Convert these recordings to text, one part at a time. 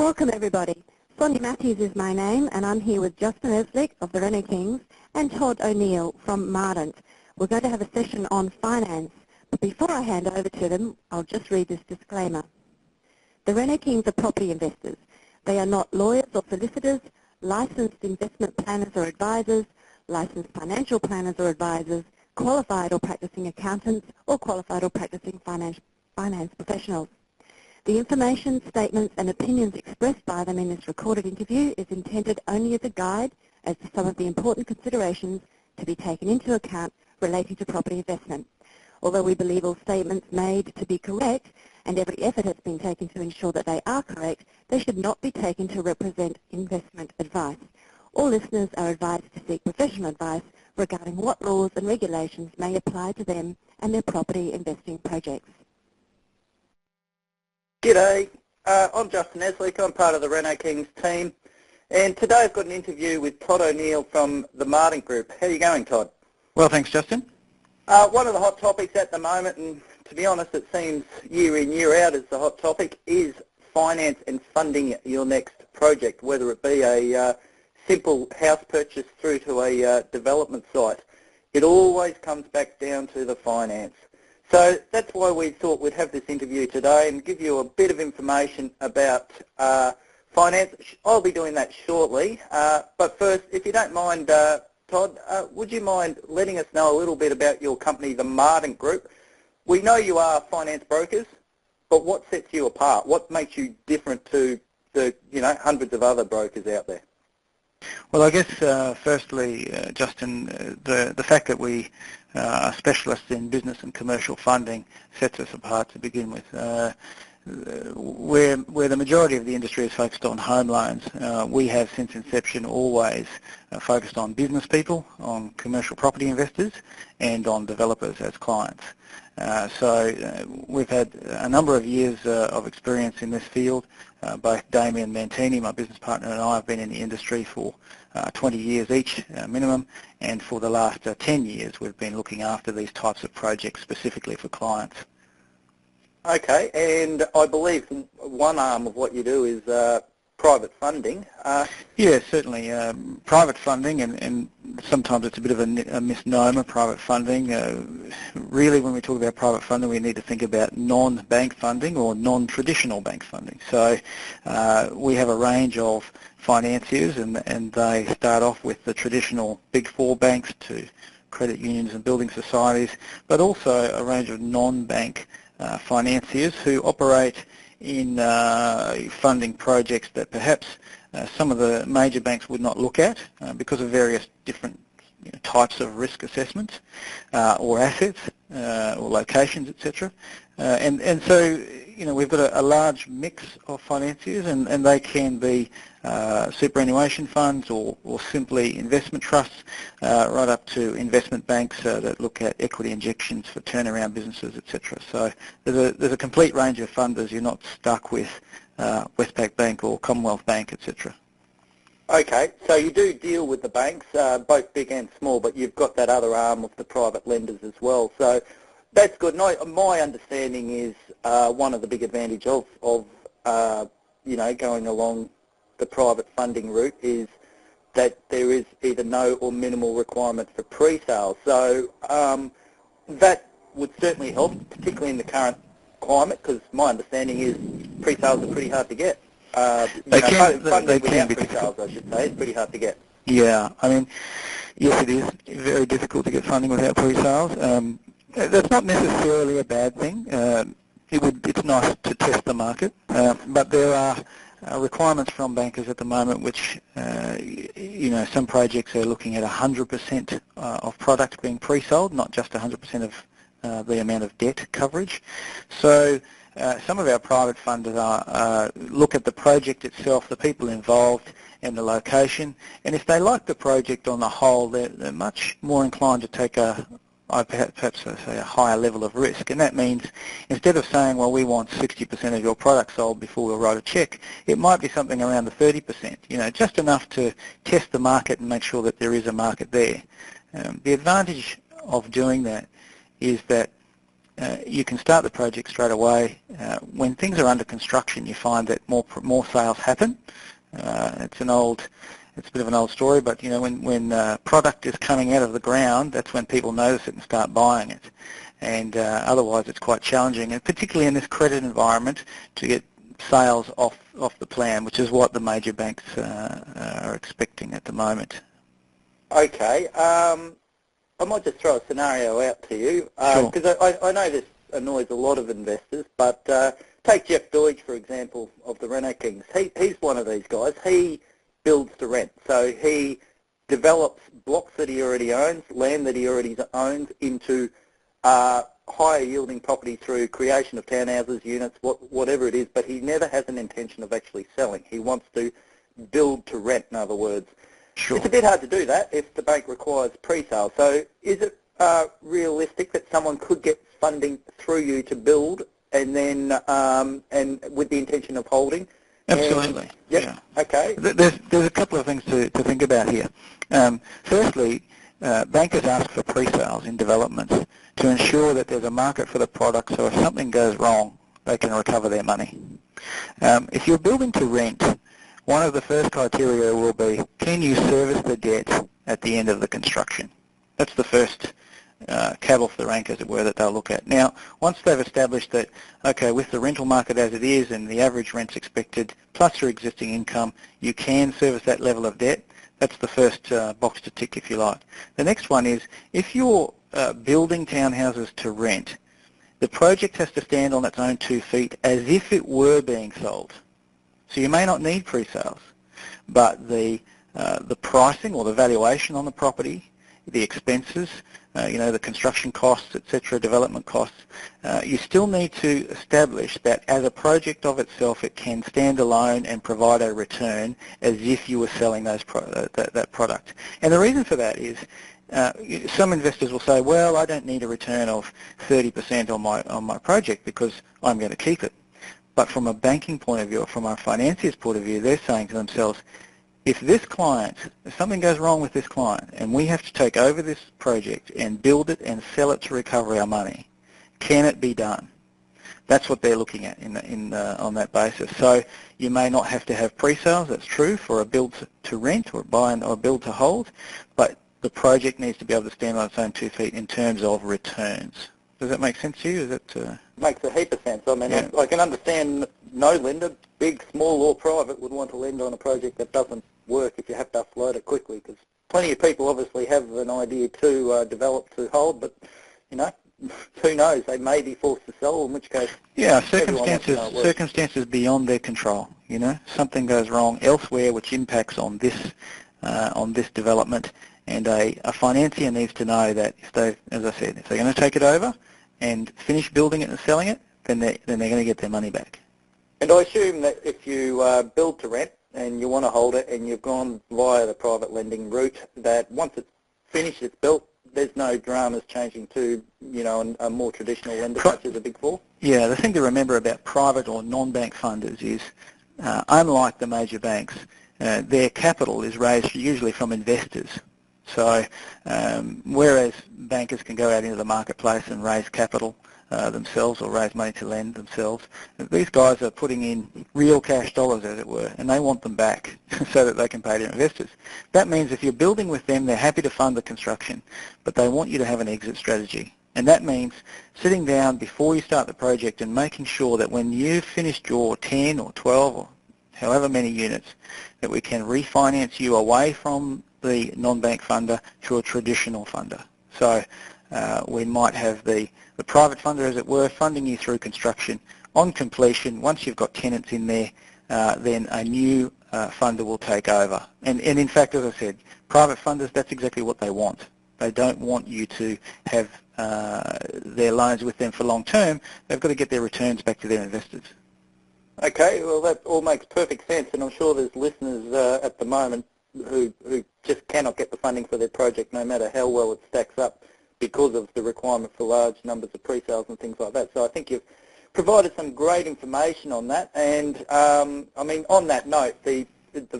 Welcome everybody. Sonia Matthews is my name and I'm here with Justin Eslick of the Reno Kings and Todd O'Neill from Mardent. We're going to have a session on finance, but before I hand over to them, I'll just read this disclaimer. The Reno Kings are property investors. They are not lawyers or solicitors, licensed investment planners or advisors, licensed financial planners or advisors, qualified or practicing accountants, or qualified or practicing finance professionals. The information, statements and opinions expressed by them in this recorded interview is intended only as a guide as to some of the important considerations to be taken into account relating to property investment. Although we believe all statements made to be correct and every effort has been taken to ensure that they are correct, they should not be taken to represent investment advice. All listeners are advised to seek professional advice regarding what laws and regulations may apply to them and their property investing projects. G'day, I'm Justin Eslick. I'm part of the Reno Kings team, and today I've got an interview with Todd O'Neill from the Mardent Group. How are you going, Todd? Well, thanks, Justin. One of the hot topics at the moment, and to be honest, it seems year in, year out is the hot topic, is finance and funding your next project, whether it be a simple house purchase through to a development site. It always comes back down to the finance. So that's why we thought we'd have this interview today and give you a bit of information about finance. I'll be doing that shortly. But first, if you don't mind, Todd, would you mind letting us know a little bit about your company, the Mardent Group? We know you are finance brokers, but what sets you apart? What makes you different to the hundreds of other brokers out there? Well, I guess firstly, Justin, the fact that we are specialists in business and commercial funding sets us apart to begin with. Where the majority of the industry is focused on home loans, we have since inception always focused on business people, on commercial property investors, and on developers as clients. So we've had a number of years of experience in this field. Both Damien Mantini, my business partner, and I have been in the industry for 20 years each, minimum, and for the last 10 years we've been looking after these types of projects specifically for clients. Okay, and I believe one arm of what you do is private funding. Yeah, certainly. Private funding, and sometimes it's a bit of a misnomer, private funding. Really, when we talk about private funding, we need to think about non-bank funding or non-traditional bank funding. So we have a range of financiers, and they start off with the traditional Big Four banks to credit unions and building societies, but also a range of non-bank financiers who operate in funding projects that perhaps some of the major banks would not look at because of various different types of risk assessments or assets or locations, etc. And so we've got a large mix of financiers, and they can be superannuation funds or simply investment trusts, right up to investment banks that look at equity injections for turnaround businesses, etc. So there's a complete range of funders. You're not stuck with Westpac Bank or Commonwealth Bank, etc. Okay, so you do deal with the banks, both big and small, but you've got that other arm of the private lenders as well. So that's good. My understanding is one of the big advantages of going along the private funding route is that there is either no or minimal requirement for pre-sales. So that would certainly help, particularly in the current climate, because my understanding is pre-sales are pretty hard to get. Funding without pre-sales, I should say, is pretty hard to get. Yeah, I mean, yes, it is very difficult to get funding without pre-sales. That's not necessarily a bad thing. It's nice to test the market, but there are requirements from bankers at the moment which, some projects are looking at 100% of product being pre-sold, not just 100% of the amount of debt coverage. So some of our private funders look at the project itself, the people involved, and the location, and if they like the project on the whole, they're much more inclined to take perhaps a higher level of risk. And that means instead of saying, well, we want 60% of your product sold before we'll write a cheque, it might be something around the 30%, just enough to test the market and make sure that there is a market there. The advantage of doing that is that you can start the project straight away. When things are under construction, you find that more sales happen. It's a bit of an old story, but you know, when product is coming out of the ground, that's when people notice it and start buying it. And otherwise, it's quite challenging, and particularly in this credit environment, to get sales off the plan, which is what the major banks are expecting at the moment. Okay. I might just throw a scenario out to you, because I know this annoys a lot of investors, but take Jeff Deutsch, for example, of the Reno Kings. He's one of these guys. He builds to rent. So he develops blocks that he already owns, land that he already owns, into higher yielding property through creation of townhouses, units, whatever it is, but he never has an intention of actually selling. He wants to build to rent, in other words. Sure. It's a bit hard to do that if the bank requires pre-sale. So is it realistic that someone could get funding through you to build and then and with the intention of holding? Absolutely. Yep. Yeah. Okay. There's a couple of things to think about here. Firstly, bankers ask for pre-sales in developments to ensure that there's a market for the product, so if something goes wrong, they can recover their money. If you're building to rent, one of the first criteria will be, can you service the debt at the end of the construction? That's the first cab off the rank, as it were, that they'll look at. Now, once they've established that, okay, with the rental market as it is and the average rents expected, plus your existing income, you can service that level of debt, that's the first box to tick, if you like. The next one is, if you're building townhouses to rent, the project has to stand on its own 2 feet as if it were being sold. So you may not need pre-sales, but the pricing or the valuation on the property, the expenses, the construction costs, etc., development costs, you still need to establish that as a project of itself, it can stand alone and provide a return as if you were selling that product. And the reason for that is some investors will say, well, I don't need a return of 30% on my project because I'm going to keep it. But from a banking point of view, or from a financier's point of view, they're saying to themselves, if something goes wrong with this client and we have to take over this project and build it and sell it to recover our money, can it be done? That's what they're looking at on that basis. So you may not have to have pre-sales, that's true, for a build to rent or buy or build to hold, but the project needs to be able to stand on its own 2 feet in terms of returns. Does that make sense to you? Is that, Makes a heap of sense. I mean, yeah. I can understand no lender, big, small or private, would want to lend on a project that doesn't work if you have to offload it quickly, because plenty of people obviously have an idea to develop to hold, but, you know, who knows, they may be forced to sell, in which case... Yeah, circumstances beyond their control, you know. Something goes wrong elsewhere which impacts on this development, and a financier needs to know that if they, as I said, if they're going to take it over and finish building it and selling it, then they're going to get their money back. And I assume that if you build to rent and you want to hold it and you've gone via the private lending route, that once it's finished, it's built, there's no dramas changing to, you know, a more traditional lender such as a Big Four? Yeah, the thing to remember about private or non-bank funders is, unlike the major banks, their capital is raised usually from investors. So whereas bankers can go out into the marketplace and raise capital themselves or raise money to lend themselves, these guys are putting in real cash dollars, as it were, and they want them back so that they can pay their investors. That means if you're building with them, they're happy to fund the construction, but they want you to have an exit strategy. And that means sitting down before you start the project and making sure that when you've finished your 10 or 12 or however many units, that we can refinance you away from the non-bank funder to a traditional funder. So we might have the private funder, as it were, funding you through construction. On completion, once you've got tenants in there, then a new funder will take over. And in fact, as I said, private funders, that's exactly what they want. They don't want you to have their loans with them for long term. They've got to get their returns back to their investors. Okay, well that all makes perfect sense, and I'm sure there's listeners at the moment who just cannot get the funding for their project no matter how well it stacks up because of the requirement for large numbers of pre-sales and things like that. So I think you've provided some great information on that, and I mean, on that note, the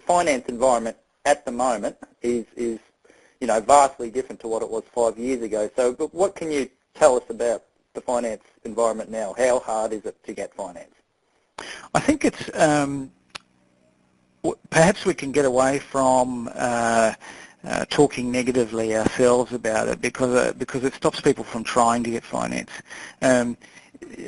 finance environment at the moment is you know, vastly different to what it was 5 years ago. So but what can you tell us about the finance environment now? How hard is it to get finance? I think it's perhaps we can get away from talking negatively ourselves about it because it stops people from trying to get finance.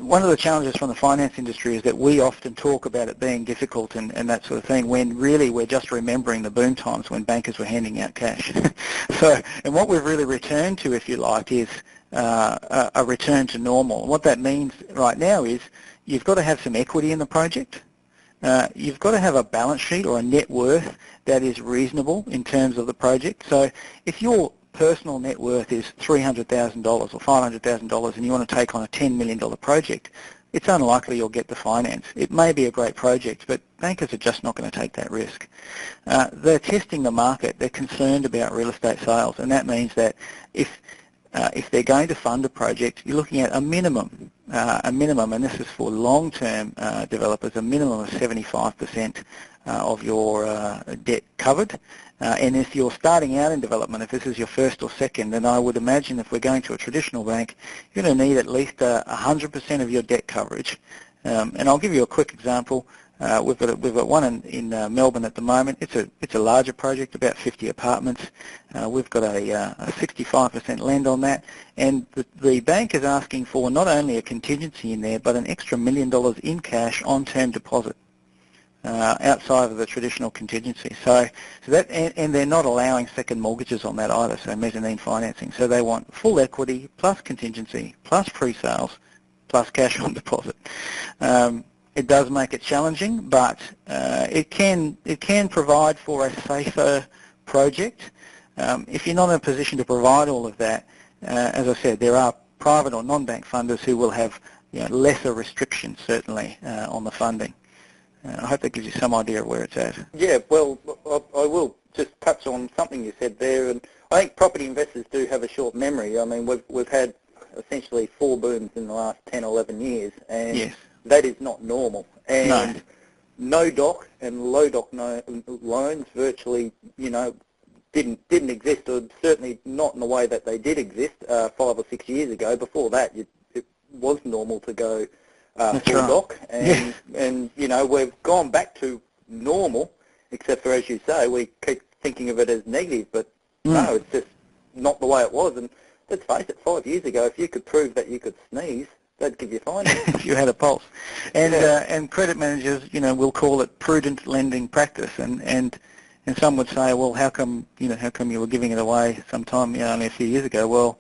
One of the challenges from the finance industry is that we often talk about it being difficult and that sort of thing when really we're just remembering the boom times when bankers were handing out cash. And what we've really returned to, if you like, is a return to normal. And what that means right now is you've got to have some equity in the project. You've got to have a balance sheet or a net worth that is reasonable in terms of the project. So if your personal net worth is $300,000 or $500,000 and you want to take on a $10 million project, it's unlikely you'll get the finance. It may be a great project, but bankers are just not going to take that risk. They're testing the market. They're concerned about real estate sales, and that means that if they're going to fund a project, you're looking at a minimum, and this is for long-term developers, a minimum of 75% of your debt covered. And if you're starting out in development, if this is your first or second, then I would imagine if we're going to a traditional bank, you're going to need at least 100% of your debt coverage. And I'll give you a quick example. We've got one in Melbourne at the moment. It's a larger project, about 50 apartments. We've got a 65% lend on that, and the bank is asking for not only a contingency in there, but an extra $1 million in cash on term deposit. Outside of the traditional contingency. So that, and they're not allowing second mortgages on that either, so mezzanine financing. So they want full equity plus contingency plus pre-sales plus cash on deposit. It does make it challenging, but it can provide for a safer project. If you're not in a position to provide all of that, as I said, there are private or non-bank funders who will have lesser restrictions certainly on the funding. I hope that gives you some idea of where it's at. Yeah, well, I will just touch on something you said there, and I think property investors do have a short memory. I mean, we've had essentially 4 booms in the last 10, 11 years, and yes, that is not normal. And no doc and low doc loans virtually, didn't exist, or certainly not in the way that they did exist 5 or 6 years ago. Before that, it was normal to go full doc, and we've gone back to normal, except for, as you say, we keep thinking of it as negative, but no, it's just not the way it was. And let's face it, 5 years ago, if you could prove that you could sneeze, they'd give you finance. If you had a pulse. And credit managers, will call it prudent lending practice, and some would say, well, how come you were giving it away sometime, only a few years ago? Well,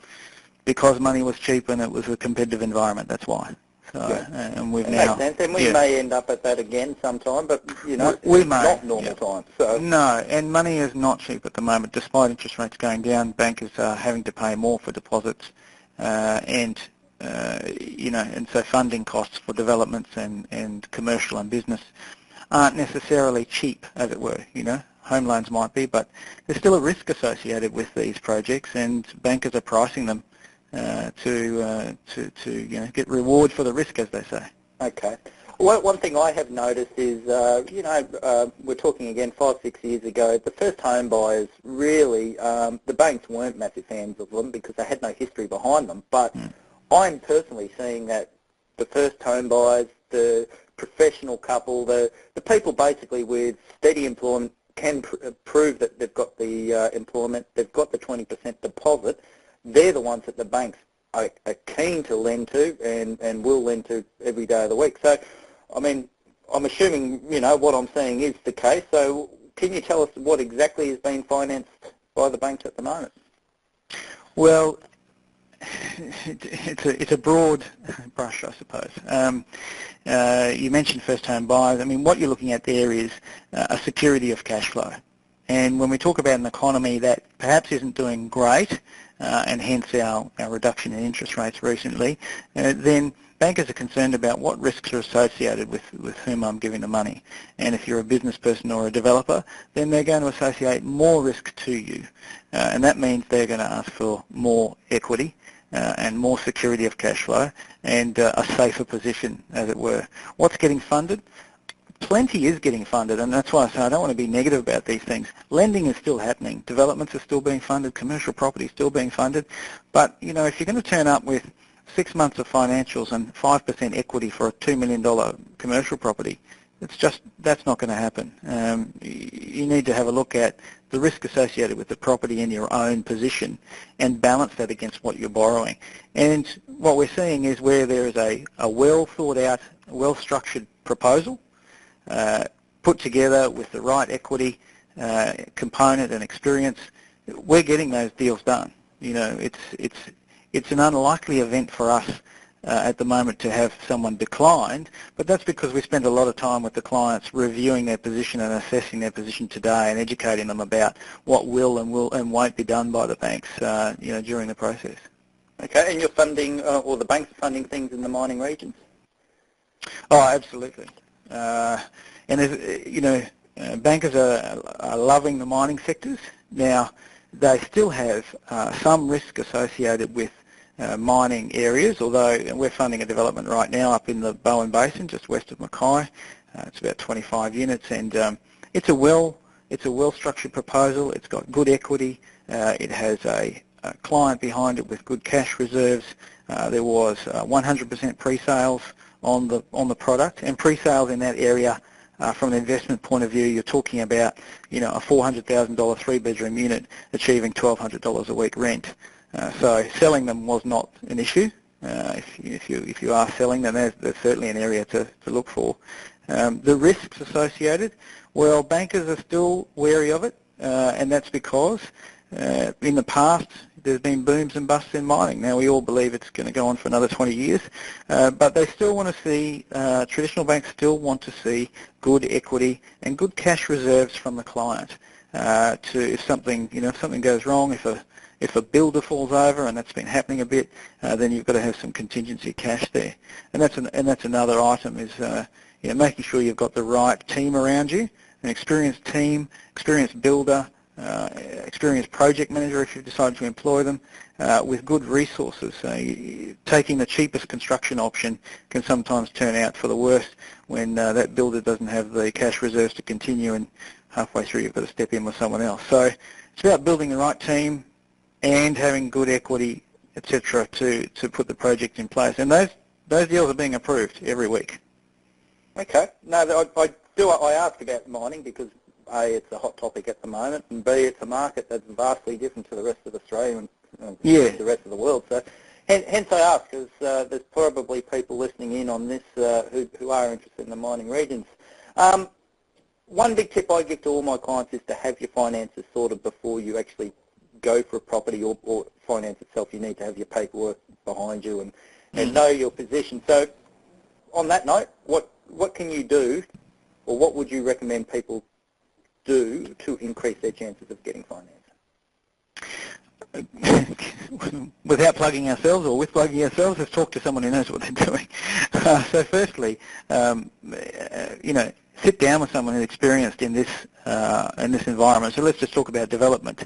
because money was cheap and it was a competitive environment, that's why. So, and we've now... Makes sense, and we may end up at that again sometime, but, we it's not normal times. So. No, and money is not cheap at the moment. Despite interest rates going down, bankers are having to pay more for deposits, and so funding costs for developments and commercial and business aren't necessarily cheap, as it were. Home loans might be, but there's still a risk associated with these projects, and bankers are pricing them to get reward for the risk, as they say. Okay. Well, one thing I have noticed is, we're talking again 5, 6 years ago, the first home buyers really, the banks weren't massive fans of them because they had no history behind them, but I'm personally seeing that the first home buyers, the professional couple, the people basically with steady employment can prove that they've got the employment, they've got the 20% deposit. They're the ones that the banks are keen to lend to and will lend to every day of the week. So, I mean, I'm assuming, what I'm saying is the case. So can you tell us what exactly is being financed by the banks at the moment? Well, it's a broad brush, I suppose. You mentioned first-home buyers. I mean, what you're looking at there is a security of cash flow. And when we talk about an economy that perhaps isn't doing great, and hence our reduction in interest rates recently, then bankers are concerned about what risks are associated with whom I'm giving the money. And if you're a business person or a developer, then they're going to associate more risk to you. And that means they're going to ask for more equity and more security of cash flow and a safer position, as it were. What's getting funded? Plenty is getting funded, and that's why I say I don't want to be negative about these things. Lending is still happening. Developments are still being funded. Commercial property is still being funded. But, if you're going to turn up with 6 months of financials and 5% equity for a $2 million commercial property. That's not going to happen. You need to have a look at the risk associated with the property in your own position and balance that against what you're borrowing. And what we're seeing is where there is a well thought out, well structured proposal put together with the right equity component and experience, we're getting those deals done. You know, it's an unlikely event for us at the moment to have someone declined, but that's because we spend a lot of time with the clients reviewing their position and assessing their position today and educating them about what will and won't be done by the banks, you know, during the process. Okay, and you're funding, or the banks are funding things in the mining regions? Oh, absolutely. And you know, bankers are loving the mining sectors. Now, they still have some risk associated with mining areas, although we're funding a development right now up in the Bowen Basin, just west of Mackay. It's about 25 units, and it's a well-structured proposal. It's got good equity. It has a client behind it with good cash reserves. There was 100% pre-sales on the product, and pre-sales in that area. From an investment point of view, you're talking about, you know, a $400,000 three-bedroom unit achieving $1,200 a week rent. So selling them was not an issue. If you are selling them, there's certainly an area to look for. The risks associated, well, bankers are still wary of it, and that's because in the past there's been booms and busts in mining. Now we all believe it's going to go on for another 20 years, but they still want to see, traditional banks still want to see good equity and good cash reserves from the client. If something goes wrong, if a builder falls over, and that's been happening a bit, then you've got to have some contingency cash there. And that's another item is you know, making sure you've got the right team around you, an experienced team, experienced builder, experienced project manager if you've decided to employ them, with good resources. Taking the cheapest construction option can sometimes turn out for the worst when that builder doesn't have the cash reserves to continue, and halfway through you've got to step in with someone else. So it's about building the right team and having good equity, etc., to put the project in place. And those deals are being approved every week. Okay. No, I ask about mining because A, it's a hot topic at the moment, and B, it's a market that's vastly different to the rest of Australia and the rest of the world. So hence I ask, because there's probably people listening in on this who are interested in the mining regions. One big tip I give to all my clients is to have your finances sorted before you actually go for a property or finance itself. You need to have your paperwork behind you and know your position. So on that note, what can you do, or what would you recommend people do to increase their chances of getting finance? Without plugging ourselves or with plugging ourselves, let's talk to someone who knows what they're doing. So firstly, you know, sit down with someone who's experienced in this environment. So let's just talk about development.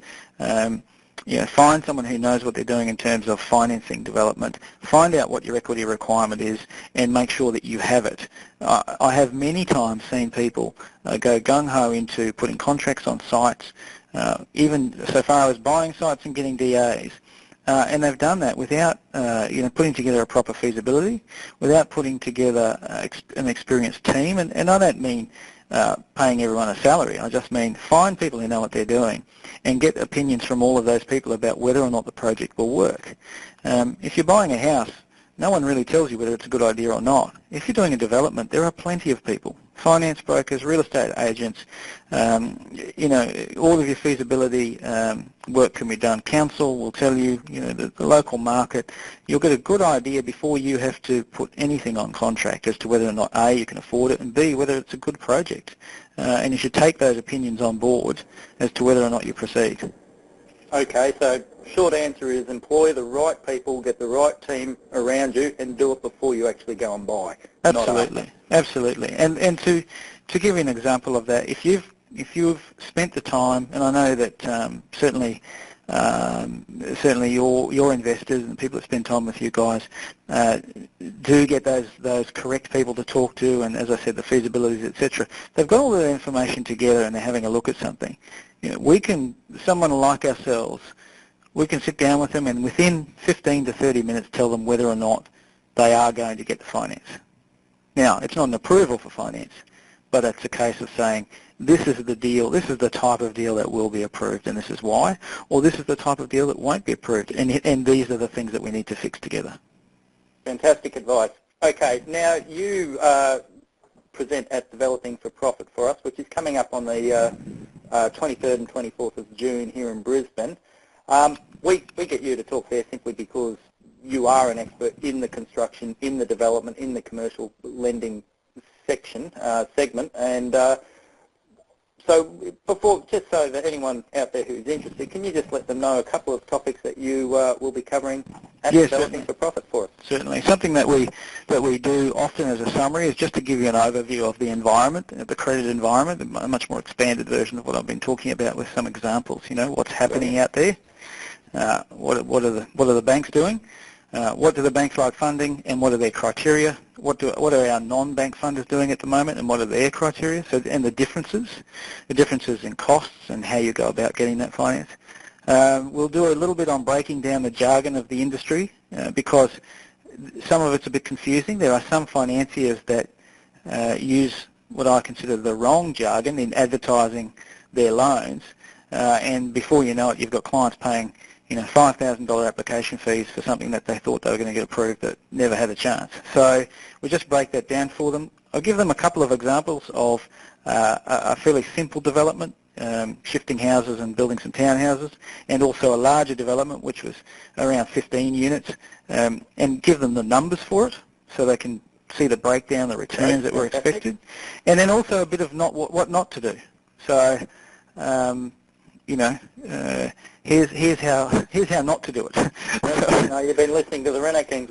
You know, find someone who knows what they're doing in terms of financing development. Find out what your equity requirement is and make sure that you have it. I have many times seen people go gung-ho into putting contracts on sites, even so far as buying sites and getting DAs. And they've done that without you know, putting together a proper feasibility, without putting together an experienced team. And I don't mean paying everyone a salary. I just mean find people who know what they're doing and get opinions from all of those people about whether or not the project will work. If you're buying a house, no one really tells you whether it's a good idea or not. If you're doing a development, there are plenty of people, finance brokers, real estate agents, you know, all of your feasibility work can be done. Council will tell you, you know, the local market. You'll get a good idea before you have to put anything on contract as to whether or not A, you can afford it, and B, whether it's a good project. And you should take those opinions on board as to whether or not you proceed. Okay, so short answer is employ the right people, get the right team around you, and do it before you actually go and buy. Absolutely, absolutely. And to give you an example of that, if you've spent the time, and I know that certainly your investors and people that spend time with you guys do get those correct people to talk to, and as I said, the feasibilities, etc. They've got all the information together and they're having a look at something. You know, someone like ourselves, we can sit down with them and within 15 to 30 minutes tell them whether or not they are going to get the finance. Now, it's not an approval for finance, but it's a case of saying, this is the deal, this is the type of deal that will be approved and this is why, or this is the type of deal that won't be approved, and these are the things that we need to fix together. Fantastic advice. Okay, now you present at Developing for Profit for us, which is coming up on the 23rd and 24th of June here in Brisbane. We get you to talk there simply because you are an expert in the construction, in the development, in the commercial lending segment, and so before, just so that anyone out there who's interested, can you just let them know a couple of topics that you will be covering at Developing for Profit for us? Certainly. Something that we do often as a summary is just to give you an overview of the environment, the credit environment, a much more expanded version of what I've been talking about with some examples. You know, what's happening out there, what are the banks doing, what do the banks like funding, and what are their criteria? What are our non-bank funders doing at the moment, and what are their criteria? So, and the differences in costs and how you go about getting that finance. We'll do a little bit on breaking down the jargon of the industry because some of it's a bit confusing. There are some financiers that use what I consider the wrong jargon in advertising their loans, and before you know it, you've got clients paying $5,000 application fees for something that they thought they were going to get approved that never had a chance. So we just break that down for them. I'll give them a couple of examples of a fairly simple development, shifting houses and building some townhouses, and also a larger development which was around 15 units, and give them the numbers for it so they can see the breakdown, the returns that were expected, and then also a bit of what not to do. So here's how not to do it. You've been listening to the Reno Kings.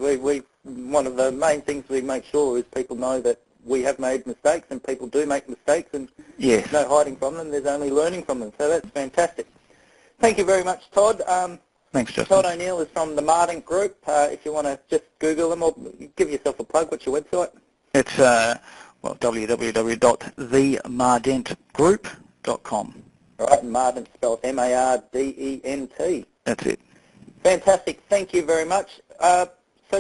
One of the main things we make sure is people know that we have made mistakes, and people do make mistakes, and there's no hiding from them. There's only learning from them. So that's fantastic. Thank you very much, Todd. Thanks, Justin. Todd O'Neill is from the Mardent Group. If you want to just Google them or give yourself a plug, what's your website? It's www.themardentgroup.com. All right, Mardent spelled M-A-R-D-E-N-T. That's it. Fantastic. Thank you very much. So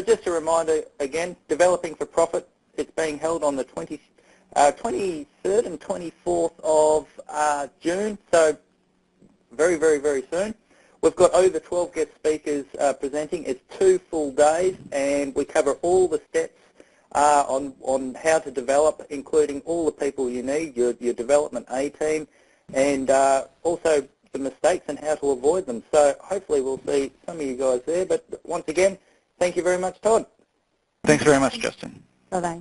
just a reminder again, Developing for Profit, it's being held on the 23rd and 24th of June, so very, very, very soon. We've got over 12 guest speakers presenting. It's 2 full days, and we cover all the steps on how to develop, including all the people you need, your development A-team, and also the mistakes and how to avoid them. So hopefully we'll see some of you guys there. But once again, thank you very much, Todd. Thanks very much, Justin. Bye-bye.